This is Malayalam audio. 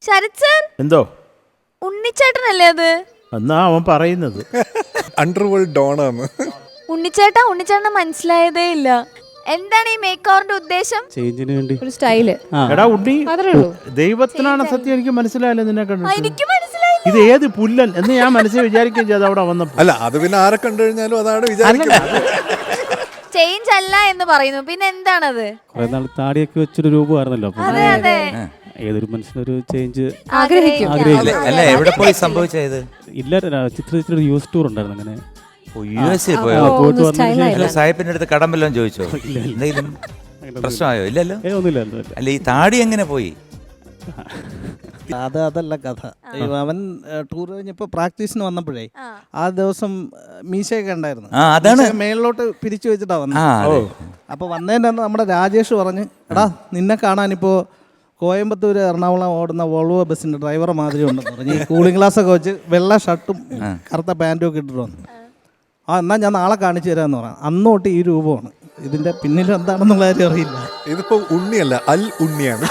ശരത് സർ, എന്തോ ഉണ്ണിച്ചേട്ടനല്ലേ അത്? എന്നാ അവൻ പറയുന്നത്. അണ്ടർവേൾഡ് ഡോണാണ്. ഉണ്ണിച്ചേട്ടനെ മനസ്സിലായതേ ഇല്ല. എന്താണ് ഈ മേക്ക് ഓവറിന്റെ ഉദ്ദേശം? ചേഞ്ചിന് വേണ്ടി ഒരു സ്റ്റൈല്. എടാ ഉണ്ണി, അത്രേ ഉള്ളൂ. ദൈവത്തിനാണ് സത്യം, എനിക്ക് മനസ്സിലായില്ല നിന്നെ കണ്ടിട്ട്. എനിക്ക് മനസ്സിലായില്ല. ഇത് ഏത് പുല്ലൻ എന്ന് ഞാൻ മനസ്സിൽ വിചാരിക്കുകയും ചെയ്ത് അവിടെ വന്നപ്പോ. അല്ല, അത് പിന്നെ ആരെ കണ്ടു കഴിഞ്ഞാലും അതാണ് വിചാരിക്കുന്നത്. ചേഞ്ച് അല്ല എന്ന് പറയുന്നു, പിന്നെ എന്താണത്? കുറെ നാൾ താടിയൊക്കെ വെച്ചൊരു രൂപമായിരുന്നല്ലോ. അപ്പൊ അതെ അതെ, ഏതൊരു മനുഷ്യനൊരു ചേഞ്ച് ആഗ്രഹിക്കും. അല്ല, എവിടെ പോയി സംഭവിച്ചത്? ഇല്ല, ചിത്ര യൂസ് ടൂർ ഉണ്ടായിരുന്നു. അങ്ങനെ USA പോയോ? പോയിട്ട് വന്നതിന് അല്ല, സാഹിബിന്റെ അടുത്ത് കടം വല്ലതും ചോദിച്ചോ? എന്തെങ്കിലും പ്രശ്നമായോ? ഇല്ലല്ലോ. ഒന്നുമില്ല. അല്ല, ഈ താടി എങ്ങനെ പോയി? അതല്ല കഥ. അവൻ ടൂർ കഴിഞ്ഞപ്പോൾ പ്രാക്ടീസിന് വന്നപ്പോഴേ ആ ദിവസം മീശയൊക്കെ ഉണ്ടായിരുന്നു. അതാണ് മേളിലോട്ട് പിരിച്ചു വെച്ചിട്ടാ വന്നത്. അപ്പൊ വന്നതിൻ്റെ നമ്മുടെ രാജേഷ് പറഞ്ഞ്, എടാ നിന്നെ കാണാനിപ്പോ കോയമ്പത്തൂർ എറണാകുളം ഓടുന്ന വോൾവോ ബസ്സിന്റെ ഡ്രൈവറെ മാതിരി ഉണ്ടെന്ന് പറഞ്ഞു. ഈ കൂളിംഗ് ഗ്ലാസ് ഒക്കെ വെച്ച് വെള്ള ഷർട്ടും കറുത്ത പാൻറ്റും ഒക്കെ ഇട്ടിട്ട് വന്നു. എന്നാൽ ഞാൻ നാളെ കാണിച്ചു തരാമെന്ന് പറയാം. അന്നോട്ട് ഈ രൂപമാണ്. ഇതിന്റെ പിന്നിൽ എന്താണെന്നുള്ള കാര്യം അറിയില്ല. ഇതിപ്പോ ഉണ്ണിയല്ല, അൽ ഉണ്ണിയാണ്.